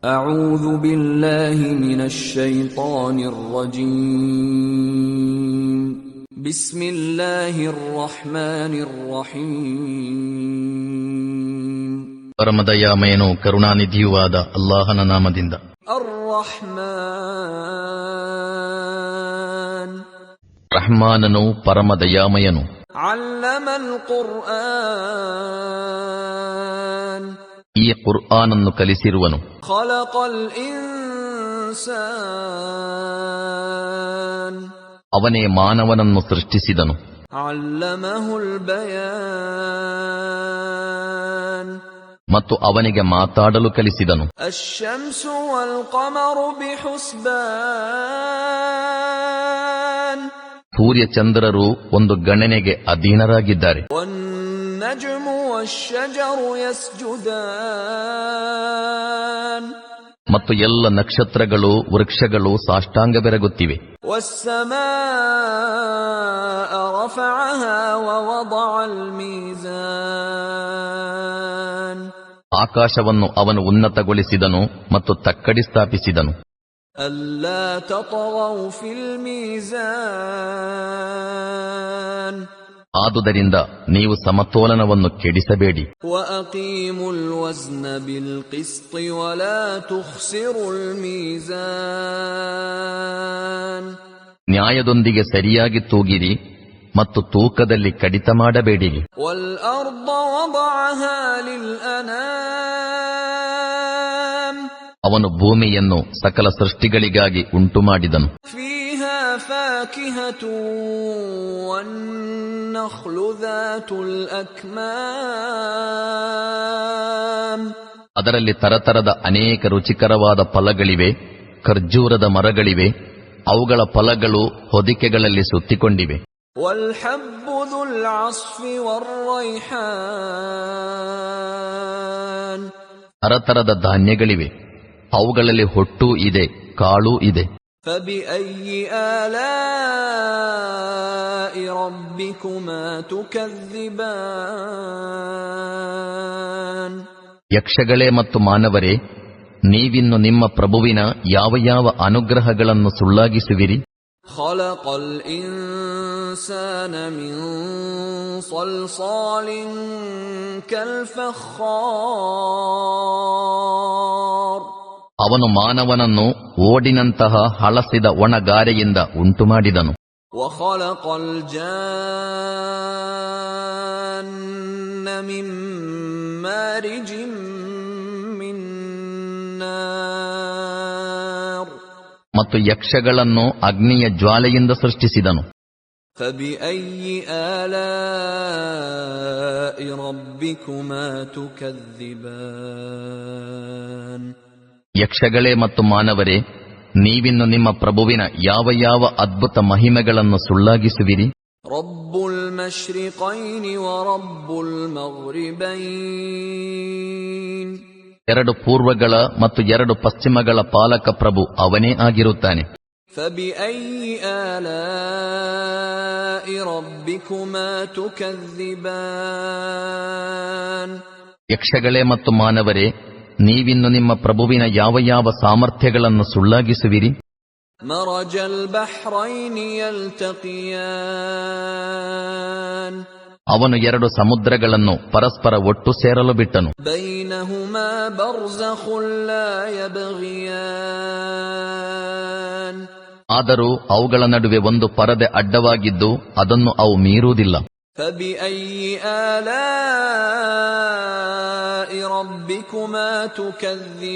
أعوذ بالله من الشيطان الرجيم بسم الله الرحمن الرحيم ಪರಮದಯಾಮಯನೂ ಕರುಣಾನಿಧಿಯೂ ಆದ ಅಲ್ಲಾಹನ ನಾಮದಿಂದ. ಅರ್ರಹ್ಮಾನ್ ರಹ್ಮಾನನು ಪರಮದಯಾಮಯನು. ಅಲ್ಲಮಲ್ ಕುರ್ಆನ್ ಈ ಕುರ್ಆನನ್ನು ಕಲಿಸಿರುವನು. ಖಲಕಲ್ ಇನ್ಸಾನ್ ಅವನೇ ಮಾನವನನ್ನು ಸೃಷ್ಟಿಸಿದನು. ಅಲ್ಲಮಹುಲ್ ಬಯಾನ್ ಮತ್ತು ಅವನಿಗೆ ಮಾತಾಡಲು ಕಲಿಸಿದನು. ಅಶ್ಶಮ್ಸು ವಲ್ ಕಮರು ಬಿಹುಸ್ಬಾನ್ ಸೂರ್ಯ ಚಂದ್ರರು ಒಂದು ಗಣನೆಗೆ ಅಧೀನರಾಗಿದ್ದಾರೆ. ವನ್ನಜ್ಮು ವಶ್ಶಜರು ಯಸ್ಜುದಾನ್ ಮತ್ತು ಎಲ್ಲ ನಕ್ಷತ್ರಗಳು ವೃಕ್ಷಗಳು ಸಾಷ್ಟಾಂಗ ಬೆರಗುತ್ತಿವೆ. ವಸ್ಸಮಾಅ ರಫಅಹಾ ವವದಅಲ್ ಮೀಜಾನ್ ಆಕಾಶವನ್ನು ಅವನು ಉನ್ನತಗೊಳಿಸಿದನು ಮತ್ತು ತಕ್ಕಡಿ ಸ್ಥಾಪಿಸಿದನು. ಅಲ್ಲಾ ತತಗೌ ಫಿಲ್ ಮೀಜಾನ್ ಆದುದರಿಂದ ನೀವು ಸಮತೋಲನವನ್ನು ಕೆಡಿಸಬೇಡಿ. ವಅಕೀಮುಲ್ ವಜ್ನ ಬಿಲ್ ಕಿಸ್ತ್ ವಲಾ ತುಖ್ಸಿರುಲ್ ಮೀಜಾನ್ ನ್ಯಾಯದೊಂದಿಗೆ ಸರಿಯಾಗಿ ತೂಗಿರಿ ಮತ್ತು ತೂಕದಲ್ಲಿ ಕಡಿತ ಮಾಡಬೇಡಿರಿ. ವಲ್ ಅರ್ದ ವದಅಹಾ ಲಿಲ್ ಅನಾಮ್ ಅವನು ಭೂಮಿಯನ್ನು ಸಕಲ ಸೃಷ್ಟಿಗಳಿಗಾಗಿ ಉಂಟುಮಾಡಿದನು. ಫೀಹಾ ಫಾಕಿಹತು ವನ್ನಖ್ಲು ذاتುಲ್ ಅಕ್ಮಾಮ್ ಅದರಲ್ಲಿ ತರತರದ ಅನೇಕ ರುಚಿಕರವಾದ ಫಲಗಳಿವೆ. ಖರ್ಜೂರದ ಮರಗಳಿವೆ, ಅವುಗಳ ಫಲಗಳು ಹೊದಿಕೆಗಳಲ್ಲಿ ಸುತ್ತಿಕೊಂಡಿವೆ. ವಲ್ ಹಬ್ಬು ದುಲ್ ಅಸ್ಫಿ ವರ್ ರೈಹಾನ್ ತರತರದ ಧಾನ್ಯಗಳಿವೆ, ಅವುಗಳಲ್ಲಿ ಹೊಟ್ಟೂ ಇದೆ, ಕಾಳೂ ಇದೆ. ಫಬಿಅಯ್ಯಿ ಆಲಾಇ ರಬ್ಬಿಕುಮಾ ತುಕದ್ದಿಬಾನ್ ಯಕ್ಷಗಳೇ ಮತ್ತು ಮಾನವರೇ, ನೀವಿನ್ನು ನಿಮ್ಮ ಪ್ರಭುವಿನ ಯಾವ ಯಾವ ಅನುಗ್ರಹಗಳನ್ನು ಸುಳ್ಳಾಗಿಸುವಿರಿ? ಖಲಕಲ್ ಇನ್ಸಾನ ಮಿನ್ ಸಲ್ಸಾಲಿನ್ ಕಲ್ ಫಖ್ಖಾರ್ ಅವನು ಮಾನವನನ್ನು ಓಡಿನಂತಹ ಹಳಸಿದ ಒಣಗಾರೆಯಿಂದ ಉಂಟುಮಾಡಿದನು. ವಖಲಕಲ್ ಜಾನ್ನ ಮಿನ್ ಮಾರಿಜಿನ್ ಮಿನ್ ನಾರ್ ಮತ್ತು ಯಕ್ಷಗಳನ್ನು ಅಗ್ನಿಯ ಜ್ವಾಲೆಯಿಂದ ಸೃಷ್ಟಿಸಿದನು. ಫಬಿಅಯ್ಯಿ ಆಲಾಇ ರಬ್ಬಿಕುಮಾ ತುಕದ್ದಿಬಾನ್ ಯಕ್ಷಗಳೇ ಮತ್ತು ಮಾನವರೇ, ನೀವಿನ್ನು ನಿಮ್ಮ ಪ್ರಭುವಿನ ಯಾವ ಯಾವ ಅದ್ಭುತ ಮಹಿಮೆಗಳನ್ನು ಸುಳ್ಳಾಗಿಸುವಿರಿ? ರಬ್ಬುಲ್ ಮಶ್ರಿಕೈನಿ ವ ರಬ್ಬುಲ್ ಮಗ್ರಿಬೈನ್ ಎರಡು ಪೂರ್ವಗಳ ಮತ್ತು ಎರಡು ಪಶ್ಚಿಮಗಳ ಪಾಲಕ ಪ್ರಭು ಅವನೇ ಆಗಿರುತ್ತಾನೆ. ಫಬಿಅಯ್ಯಿ ಆಲಾಇ ರಬ್ಬಿಕುಮಾ ತುಕದ್ದಿಬಾನ್ ಯಕ್ಷಗಳೇ ಮತ್ತು ಮಾನವರೇ, ನೀವಿನ್ನು ನಿಮ್ಮ ಪ್ರಭುವಿನ ಯಾವ ಯಾವ ಸಾಮರ್ಥ್ಯಗಳನ್ನು ಸುಳ್ಳಾಗಿಸುವಿರಿ? ಮರಜಲ್ ಬಹ್ರೈನಿ ಯಲ್ತಕಿಯಾನ್ ಅವನು ಎರಡು ಸಮುದ್ರಗಳನ್ನು ಪರಸ್ಪರ ಒಟ್ಟು ಸೇರಲು ಬಿಟ್ಟನು. ಬೈನಹುಮಾ ಬರ್ಜಖುನ್ ಲಾ ಯಬ್ಗಿಯಾನ್ ಆದರೂ ಅವುಗಳ ನಡುವೆ ಒಂದು ಪರದೆ ಅಡ್ಡವಾಗಿದ್ದು ಅದನ್ನು ಅವು ಮೀರುವುದಿಲ್ಲ. ಫಬಿಅಯ್ಯಿ ಆಲಾಇ ರಬ್ಬಿಕುಮಾ ತುಕದ್ದಿಬಾನ್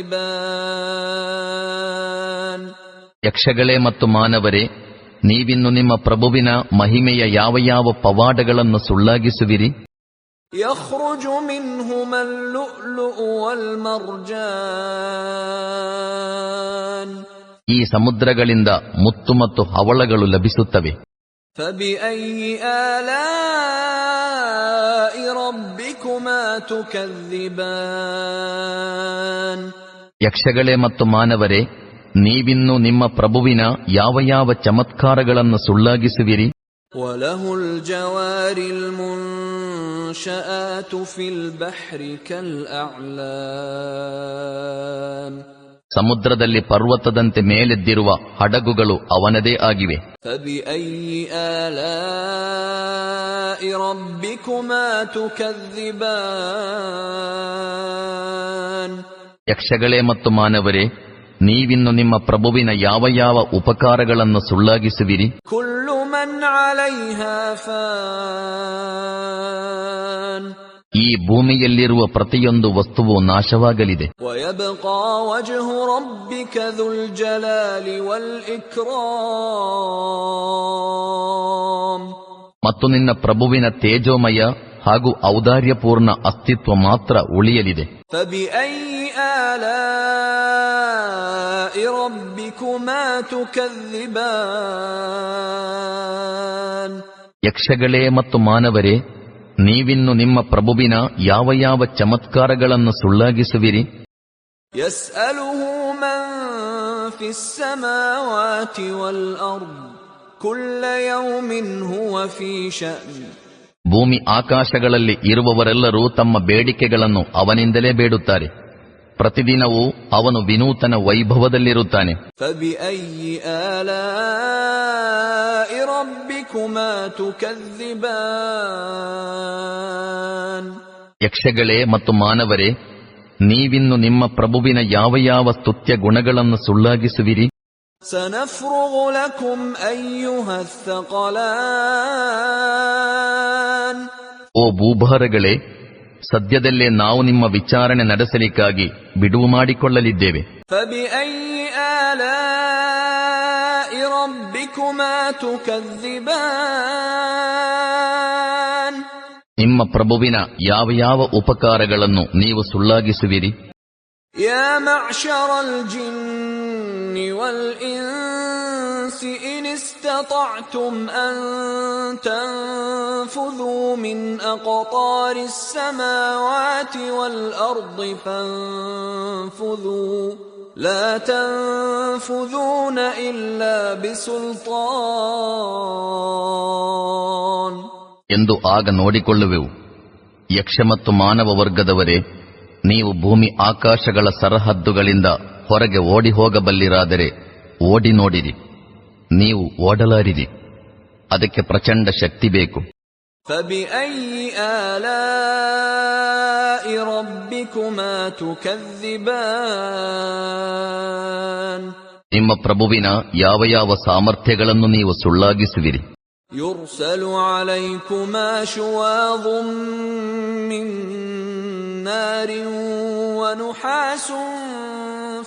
ಯಕ್ಷಗಳೇ ಮತ್ತು ಮಾನವರೇ, ನೀವಿನ್ನು ನಿಮ್ಮ ಪ್ರಭುವಿನ ಮಹಿಮೆಯ ಯಾವ ಯಾವ ಪವಾಡಗಳನ್ನು ಸುಳ್ಳಾಗಿಸುವಿರಿ? ಯಖ್ರುಜು ಮಿನ್ಹುಮಲ್ ಲುಅ್ಲುಉ ವಲ್ ಮರ್ಜಾನ್ ಈ ಸಮುದ್ರಗಳಿಂದ ಮುತ್ತು ಮತ್ತು ಹವಳಗಳು ಲಭಿಸುತ್ತವೆ. ಫಬಿಅಯ್ಯಿ ಆಲಾಇ ರಬ್ಬಿಕುಮಾ ತುಕದ್ದಿಬಾನ್ ಯಕ್ಷಗಳೇ ಮತ್ತು ಮಾನವರೇ, ನೀವಿನ್ನು ನಿಮ್ಮ ಪ್ರಭುವಿನ ಯಾವ ಯಾವ ಚಮತ್ಕಾರಗಳನ್ನು ಸುಳ್ಳಾಗಿಸುವಿರಿ? ವಲಹುಲ್ ಜವಾರಿಲ್ ಮುನ್ಶಆತು ಫಿಲ್ ಬಹ್ರಿ ಕಲ್ ಅಅ್ಲಾಮ್ ಸಮುದ್ರದಲ್ಲಿ ಪರ್ವತದಂತೆ ಮೇಲೆದ್ದಿರುವ ಹಡಗುಗಳು ಅವನದೇ ಆಗಿವೆ. فبأي آلاء ربكما تكذبان ಯಕ್ಷಗಳೇ ಮತ್ತು ಮಾನವರೇ, ನೀವಿನ್ನು ನಿಮ್ಮ ಪ್ರಭುವಿನ ಯಾವ ಯಾವ ಉಪಕಾರಗಳನ್ನು ಸುಳ್ಳಾಗಿಸುವಿರಿ? كل من عليها فان ಈ ಭೂಮಿಯಲ್ಲಿರುವ ಪ್ರತಿಯೊಂದು ವಸ್ತುವು ನಾಶವಾಗಲಿದೆ. ويبقى وجه ربك ذو الجلال والإكرام ಮತ್ತು ನಿನ್ನ ಪ್ರಭುವಿನ ತೇಜೋಮಯ ಹಾಗೂ ಔದಾರ್ಯಪೂರ್ಣ ಅಸ್ತಿತ್ವ ಮಾತ್ರ ಉಳಿಯಲಿದೆ. فبأي آلاء ربكما تكذبان ಯಕ್ಷಗಳೇ ಮತ್ತು ಮಾನವರೇ, ನೀವಿನ್ನು ನಿಮ್ಮ ಪ್ರಭುವಿನ ಯಾವ ಯಾವ ಚಮತ್ಕಾರಗಳನ್ನು ಸುಳ್ಳಾಗಿಸುವಿರಿ? يسأله من في السماوات والأرض كل يوم هو في شأن ಭೂಮಿ ಆಕಾಶಗಳಲ್ಲಿ ಇರುವವರೆಲ್ಲರೂ ತಮ್ಮ ಬೇಡಿಕೆಗಳನ್ನು ಅವನಿಂದಲೇ ಬೇಡುತ್ತಾರೆ. ಪ್ರತಿದಿನವೂ ಅವನು ವಿನೂತನ ವೈಭವದಲ್ಲಿರುತ್ತಾನೆ. فبأي آلاء ربكما تكذبان ಯಕ್ಷಗಳೇ ಮತ್ತು ಮಾನವರೇ, ನೀವಿನ್ನು ನಿಮ್ಮ ಪ್ರಭುವಿನ ಯಾವ ಯಾವ ಸ್ತುತ್ಯ ಗುಣಗಳನ್ನು ಸುಳ್ಳಾಗಿಸುವಿರಿ? سنفرغ لكم أيها الثقلان ಓ ಭೂಭಾರಗಳೇ, ಸದ್ಯದಲ್ಲೇ ನಾವು ನಿಮ್ಮ ವಿಚಾರಣೆ ನಡೆಸಲಿಕ್ಕಾಗಿ ಬಿಡುವು ಮಾಡಿಕೊಳ್ಳಲಿದ್ದೇವೆ. فبأي آلاء ربكما تكذبان ನಿಮ್ಮ ಪ್ರಭುವಿನ ಯಾವ ಯಾವ ಉಪಕಾರಗಳನ್ನು ನೀವು ಸುಳ್ಳಾಗಿಸುವಿರಿ? يا معشر الجن والإنس إن استطعتم أن تنفذوا من أقطار السماوات والأرض فانفذوا لا تنفذون إلا بسلطان ಎಂದು ಆಗ ನೋಡಿಕೊಳ್ಳುವೆವು. ಯಕ್ಷ ಮತ್ತು ಮಾನವ ವರ್ಗದವರೇ, ನೀವು ಭೂಮಿ ಆಕಾಶಗಳ ಸರಹದ್ದುಗಳಿಂದ ಹೊರಗೆ ಓಡಿ ಹೋಗಬಲ್ಲಿರಾದರೆ ಓಡಿ ನೋಡಿರಿ. ನೀವು ಓಡಲಾರಿರಿ, ಅದಕ್ಕೆ ಪ್ರಚಂಡ ಶಕ್ತಿ ಬೇಕು. فبأي آلاء ربكما تكذبان ನಿಮ್ಮ ಪ್ರಭುವಿನ ಯಾವ ಯಾವ ಸಾಮರ್ಥ್ಯಗಳನ್ನು ನೀವು ಸುಳ್ಳಾಗಿಸುವಿರಿ? يرسل عليكما شواظ من نار ونحاس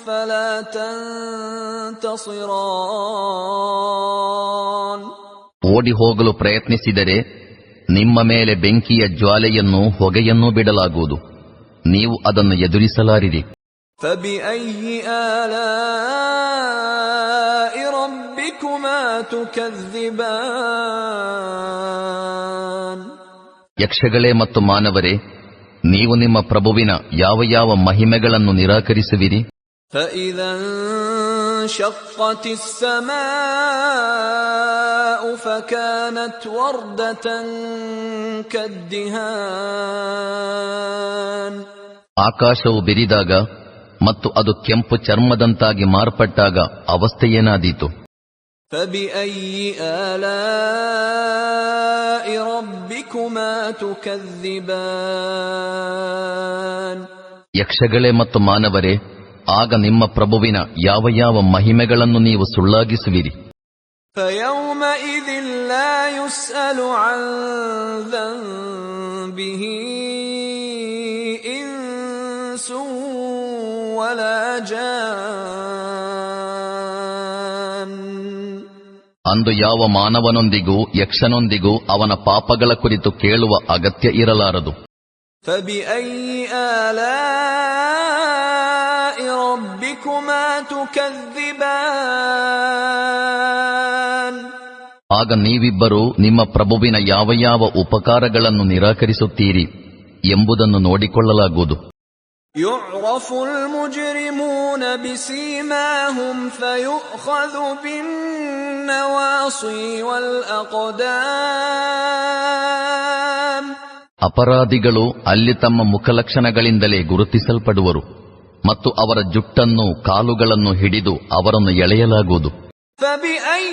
فلا تنتصران ಓಡಿ ಹೋಗಲು ಪ್ರಯತ್ನಿಸಿದರೆ ನಿಮ್ಮ ಮೇಲೆ ಬೆಂಕಿಯ ಜ್ವಾಲೆಯನ್ನೂ ಹೊಗೆಯನ್ನೂ ಬಿಡಲಾಗುವುದು. ನೀವು ಅದನ್ನು ಎದುರಿಸಲಾರಿರಿ. فبأي آلاء ربكما تكذبان ಯಕ್ಷಗಳೇ ಮತ್ತು ಮಾನವರೇ, ನೀವು ನಿಮ್ಮ ಪ್ರಭುವಿನ ಯಾವ ಯಾವ ಮಹಿಮೆಗಳನ್ನು ನಿರಾಕರಿಸುವಿರಿ? فإذا انشقت السماء فكانت وردة كالدهان ಆಕಾಶವು ಬಿರಿದಾಗ ಮತ್ತು ಅದು ಕೆಂಪು ಚರ್ಮದಂತಾಗಿ ಮಾರ್ಪಟ್ಟಾಗ ಅವಸ್ಥೆಯೇನಾದೀತು? فبأي آلاء ربكما تكذبان ಯಕ್ಷಗಳೇ ಮತ್ತು ಮಾನವರೇ, ಆಗ ನಿಮ್ಮ ಪ್ರಭುವಿನ ಯಾವ ಯಾವ ಮಹಿಮೆಗಳನ್ನು ನೀವು ಸುಳ್ಳಾಗಿಸುವಿರಿ? فيومئذ لا يسأل عن ذنبه إنس ولا جان ಅಂದು ಯಾವ ಮಾನವನೊಂದಿಗೂ ಯಕ್ಷನೊಂದಿಗೂ ಅವನ ಪಾಪಗಳ ಕುರಿತು ಕೇಳುವ ಅಗತ್ಯ ಇರಲಾರದು. فبأي آلاء ربكما تكذبان ಆಗ ನೀವಿಬ್ಬರೂ ನಿಮ್ಮ ಪ್ರಭುವಿನ ಯಾವ ಯಾವ ಉಪಕಾರಗಳನ್ನು ನಿರಾಕರಿಸುತ್ತೀರಿ ಎಂಬುದನ್ನು ನೋಡಿಕೊಳ್ಳಲಾಗುವುದು. يعرف المجرمون بسيماهم فيؤخذ بالنواصي والأقدام ಅಪರಾಧಿಗಳು ಅಲ್ಲಿ ತಮ್ಮ ಮುಖಲಕ್ಷಣಗಳಿಂದಲೇ ಗುರುತಿಸಲ್ಪಡುವರು. ಮತ್ತು ಅವರ ಜುಟ್ಟನ್ನು ಕಾಲುಗಳನ್ನು ಹಿಡಿದು ಅವರನ್ನು ಎಳೆಯಲಾಗುವುದು. فبأي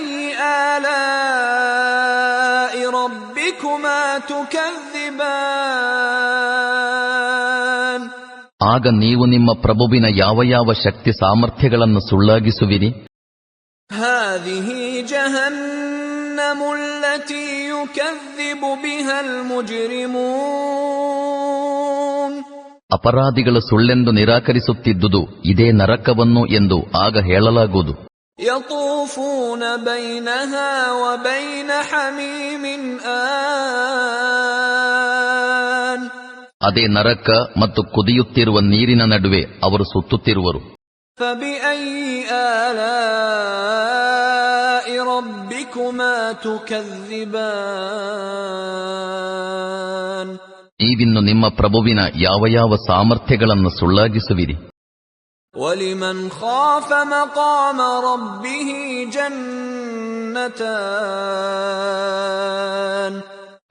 آلاء ربكما تكذبان ಆಗ ನೀವು ನಿಮ್ಮ ಪ್ರಭುವಿನ ಯಾವ ಯಾವ ಶಕ್ತಿ ಸಾಮರ್ಥ್ಯಗಳನ್ನು ಸುಳ್ಳಾಗಿಸುವಿರಿ? هذه جهنم التي يكذب بها المجرمون ಅಪರಾಧಿಗಳು ಸುಳ್ಳೆಂದು ನಿರಾಕರಿಸುತ್ತಿದ್ದುದು ಇದೇ ನರಕವನ್ನು ಎಂದು ಆಗ ಹೇಳಲಾಗುವುದು. يطوفون بينها وبين حميم آن ಅದೇ ನರಕ ಮತ್ತು ಕುದಿಯುತ್ತಿರುವ ನೀರಿನ ನಡುವೆ ಅವರು ಸುತ್ತುತ್ತಿರುವರು. فبأي آلاء ربكما تكذبان ನೀವಿನ್ನು ನಿಮ್ಮ ಪ್ರಭುವಿನ ಯಾವ ಯಾವ ಸಾಮರ್ಥ್ಯಗಳನ್ನು ಸುಳ್ಳಾಗಿಸುವಿರಿ? ولمن خاف مقام ربه جنتان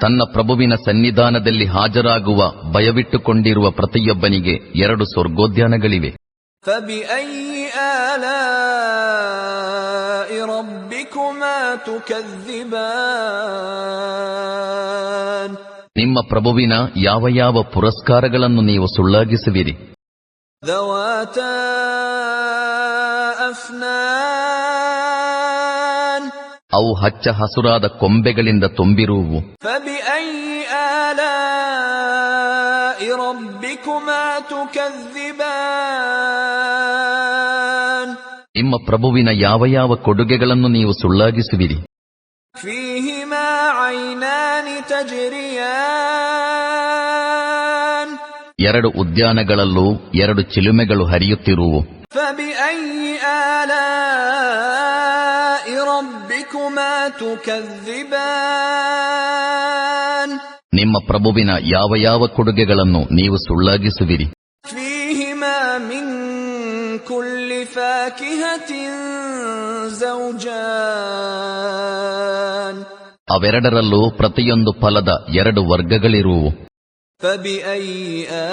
ತನ್ನ ಪ್ರಭುವಿನ ಸನ್ನಿಧಾನದಲ್ಲಿ ಹಾಜರಾಗುವ ಭಯವಿಟ್ಟುಕೊಂಡಿರುವ ಪ್ರತಿಯೊಬ್ಬನಿಗೆ 2 ಸ್ವರ್ಗೋದ್ಯಾನಗಳಿವೆ. فبأي آلاء ربكما تكذبان ನಿಮ್ಮ ಪ್ರಭುವಿನ ಯಾವ ಯಾವ ಪುರಸ್ಕಾರಗಳನ್ನು ನೀವು ಸುಳ್ಳಾಗಿಸುವಿರಿ? ذواتا أفنان ಅವು ಹಚ್ಚ ಹಸುರಾದ ಕೊಂಬೆಗಳಿಂದ ತುಂಬಿರುವು. فبأي آلاء ربكما تكذبان ನಿಮ್ಮ ಪ್ರಭುವಿನ ಯಾವ ಯಾವ ಕೊಡುಗೆಗಳನ್ನು ನೀವು ಸುಳ್ಳಾಗಿಸುವಿರಿ? فيهما عينان تجريان 2 ಉದ್ಯಾನಗಳಲ್ಲೂ 2 ಚಿಲುಮೆಗಳು ಹರಿಯುತ್ತಿರುವು. فبأي آلاء ربكما تكذبان ನಿಮ್ಮ ಪ್ರಭುವಿನ ಯಾವ ಯಾವ ಕೊಡುಗೆಗಳನ್ನು ನೀವು ಸುಳ್ಳಾಗಿಸುವಿರಿ? فيهما من كل فاكهة زوجان ಅವೆರಡರಲ್ಲೂ ಪ್ರತಿಯೊಂದು ಫಲದ 2 ವರ್ಗಗಳಿರುವು. فبأي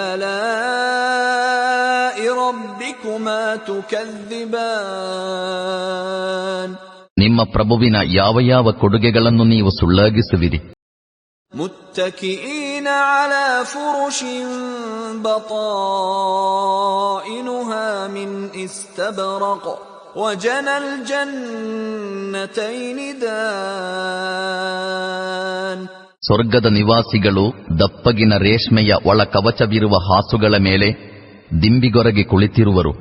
آلاء ربكما تكذبان ನಿಮ್ಮ ಪ್ರಭುವಿನ ಯಾವ ಯಾವ ಕೊಡುಗೆಗಳನ್ನು ನೀವು ಸುಳ್ಳಾಗಿಸುವಿರಿ? متكئين على فرش بطائنها من استبرق وجنى الجنتين دان ಸ್ವರ್ಗದ ನಿವಾಸಿಗಳು ದಪ್ಪಗಿನ ರೇಷ್ಮೆಯ ಒಳ ಕವಚವಿರುವ ಹಾಸುಗಳ ಮೇಲೆ ದಿಂಬಿಗೊರಗಿ ಕುಳಿತಿರುವರು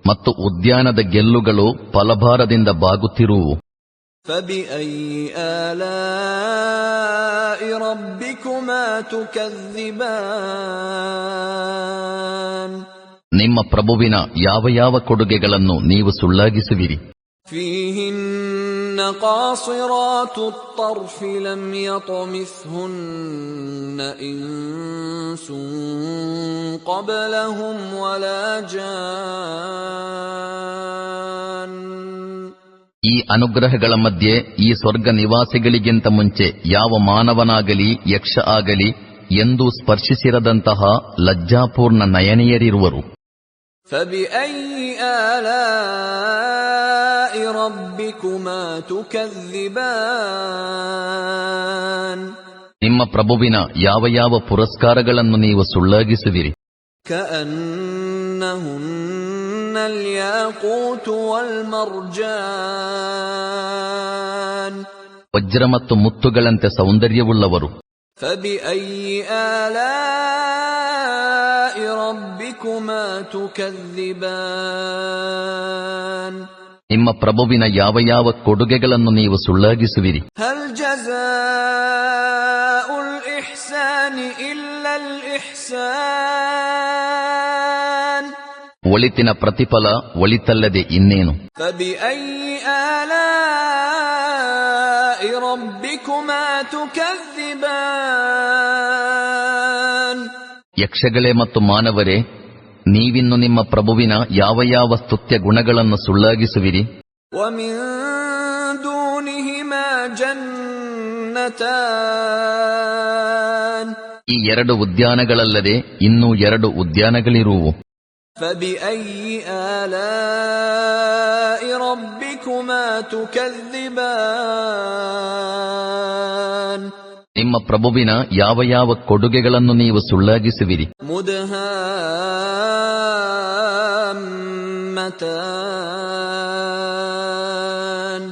ಮತ್ತು ಉದ್ಯಾನದ ಗೆಲ್ಲುಗಳು ಫಲಭಾರದಿಂದ ಬಾಗುತ್ತಿರುವು. فبأي آلاء ربكما تكذبان ನಿಮ್ಮ ಪ್ರಭುವಿನ ಯಾವ ಯಾವ ಕೊಡುಗೆಗಳನ್ನು ನೀವು ಸುಳ್ಳಾಗಿಸುವಿರಿ? فيهن قاصرات الطرف لم يطمثهن إنس قبلهم ولا جان ಈ ಅನುಗ್ರಹಗಳ ಮಧ್ಯೆ ಈ ಸ್ವರ್ಗ ನಿವಾಸಿಗಳಿಗಿಂತ ಮುಂಚೆ ಯಾವ ಮಾನವನಾಗಲಿ ಯಕ್ಷ ಆಗಲಿ ಎಂದೂ ಸ್ಪರ್ಶಿಸಿರದಂತಹ ಲಜ್ಜಾಪೂರ್ಣ ನಯನೆಯರಿರುವರು. فبأي آلاء ربكما تكذبان ನಿಮ್ಮ ಪ್ರಭುವಿನ ಯಾವ ಯಾವ ಪುರಸ್ಕಾರಗಳನ್ನು ನೀವು ಸುಳ್ಳಾಗಿಸುವಿರಿ? كأنهن الياقوت والمرجان ವಜ್ರ ಮತ್ತು ಮುತ್ತುಗಳಂತೆ ಸೌಂದರ್ಯವುಳ್ಳವರು. فبأي آلاء ربكما تكذبان ನಿಮ್ಮ ಪ್ರಭುವಿನ ಯಾವ ಯಾವ ಕೊಡುಗೆಗಳನ್ನು ನೀವು ಸುಳ್ಳಾಗಿಸುವಿರಿ? هل جزاء الإحسان إلا الإحسان ಒಳಿತಿನ ಪ್ರತಿಫಲ ಒಳಿತಲ್ಲದೆ ಇನ್ನೇನು? فبأي آلاء ربكما تكذبان ಯಕ್ಷಗಳೇ ಮತ್ತು ಮಾನವರೇ, ನೀವಿನ್ನು ನಿಮ್ಮ ಪ್ರಭುವಿನ ಯಾವ ಯಾವ ಸ್ತುತ್ಯ ಗುಣಗಳನ್ನು ಸುಳ್ಳಾಗಿಸುವಿರಿ? ومن دونهما جنتان ಈ 2 ಉದ್ಯಾನಗಳಲ್ಲದೆ ಇನ್ನೂ 2 ಉದ್ಯಾನಗಳಿರುವು. فبأي آلاء ربكما تكذبان ನಿಮ್ಮ ಪ್ರಭುವಿನ ಯಾವ ಯಾವ ಕೊಡುಗೆಗಳನ್ನು ನೀವು ಸುಳ್ಳಾಗಿಸುವಿರಿ. مدهامتان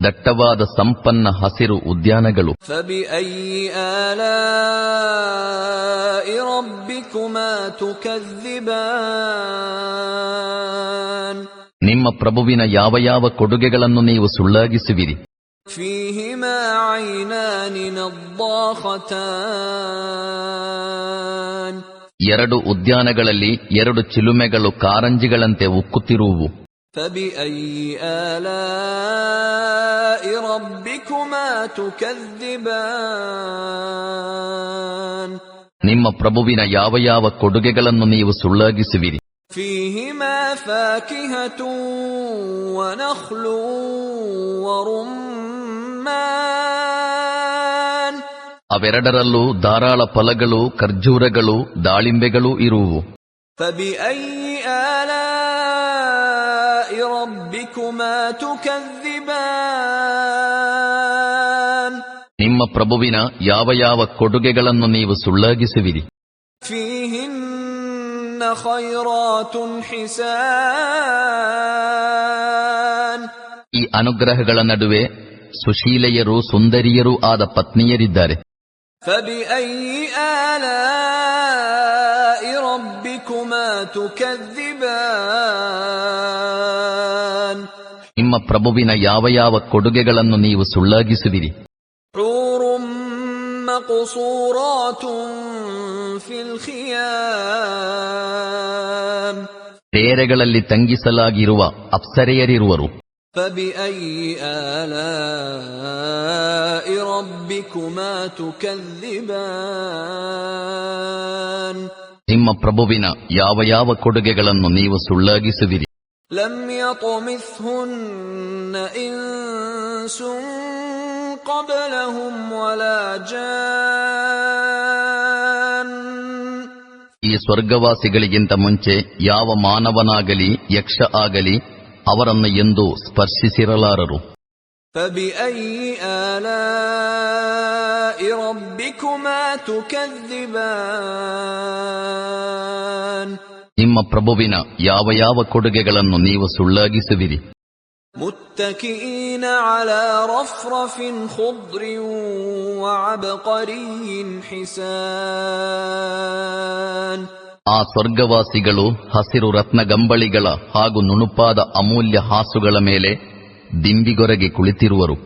ದಟ್ಟವಾದ ಸಂಪನ್ನ ಹಸಿರು ಉದ್ಯಾನಗಳು. فبأي آلاء ربكما تكذبان ನಿಮ್ಮ ಪ್ರಭುವಿನ ಯಾವ ಯಾವ ಕೊಡುಗೆಗಳನ್ನು ನೀವು ಸುಳ್ಳಾಗಿಸುವಿರಿ. فيهما عينان نضاختان ಎರಡು ಉದ್ಯಾನಗಳಲ್ಲಿ ಎರಡು ಚಿಲುಮೆಗಳು ಕಾರಂಜಿಗಳಂತೆ ಉಕ್ಕುತ್ತಿರುವು. فبأي آلاء ربكما تكذبان ನಿಮ್ಮ ಪ್ರಭುವಿನ ಯಾವ ಯಾವ ಕೊಡುಗೆಗಳನ್ನು ನೀವು ಸುಳ್ಳಾಗಿಸುವಿರಿ. فيهما فاكهة ونخل ورمان ಅವೆರಡರಲ್ಲೂ ಧಾರಾಳ ಫಲಗಳು, ಖರ್ಜೂರಗಳು, ದಾಳಿಂಬೆಗಳೂ ಇರುವು. فبأي آلاء ربكما تكذبان ನಿಮ್ಮ ಪ್ರಭುವಿನ ಯಾವ ಯಾವ ಕೊಡುಗೆಗಳನ್ನು ನೀವು ಸುಳ್ಳಾಗಿಸುವಿರಿ. فيهن خيرات حسان ಈ ಅನುಗ್ರಹಗಳ ನಡುವೆ ಸುಶೀಲೆಯರೂ ಸುಂದರಿಯರೂ ಆದ ಪತ್ನಿಯರಿದ್ದಾರೆ. فبأي آلاء ربكما تكذبان ನಿಮ್ಮ ಪ್ರಭುವಿನ ಯಾವ ಯಾವ ಕೊಡುಗೆಗಳನ್ನು ನೀವು ಸುಳ್ಳಾಗಿಸುವಿರಿ. حور مقصورات في الخيام ತೇರೆಗಳಲ್ಲಿ ತಂಗಿಸಲಾಗಿರುವ ಅಪ್ಸರೆಯರಿರುವರು. فبأي آلاء ربكما تكذبان ನಿಮ್ಮ ಪ್ರಭುವಿನ ಯಾವ ಯಾವ ಕೊಡುಗೆಗಳನ್ನು ನೀವು ಸುಳ್ಳಾಗಿಸುವಿರಿ. لم يطمثهن إنس قبلهم ولا جان ಈ ಸ್ವರ್ಗವಾಸಿಗಳಿಗಿಂತ ಮುಂಚೆ ಯಾವ ಮಾನವನಾಗಲಿ ಯಕ್ಷ ಆಗಲಿ ಅವರನ್ನು ಎಂದೂ ಸ್ಪರ್ಶಿಸಿರಲಾರರು. فبأي آلاء ربكما تكذبان ನಿಮ್ಮ ಪ್ರಭುವಿನ ಯಾವ ಯಾವ ಕೊಡುಗೆಗಳನ್ನು ನೀವು ಸುಳ್ಳಾಗಿಸುವಿರಿ. متكئين على رفرف خضر وعبقري حسان ಆ ಸ್ವರ್ಗವಾಸಿಗಳು ಹಸಿರು ರತ್ನಗಂಬಳಿಗಳ ಹಾಗೂ ನುಣುಪಾದ ಅಮೂಲ್ಯ ಹಾಸುಗಳ ಮೇಲೆ ದಿಂಬಿಗೊರಗೆ ಕುಳಿತಿರುವರು.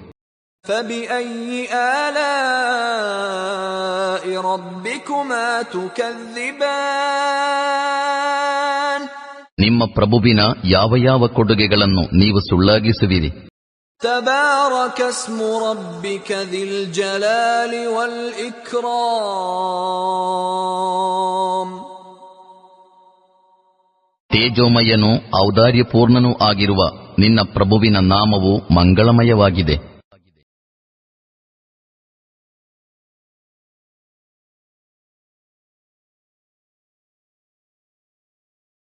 فبأي آلاء ربكما تكذبان ನಿಮ್ಮ ಪ್ರಭುವಿನ ಯಾವ ಯಾವ ಕೊಡುಗೆಗಳನ್ನು ನೀವು ಸುಳ್ಳಾಗಿಸುವಿರಿ. تبارك اسم ربك ذي الجلال والإكرام ತೇಜೋಮಯನೂ ಔದಾರ್ಯಪೂರ್ಣನೂ ಆಗಿರುವ ನಿನ್ನ ಪ್ರಭುವಿನ ನಾಮವು ಮಂಗಳಮಯವಾಗಿದೆ.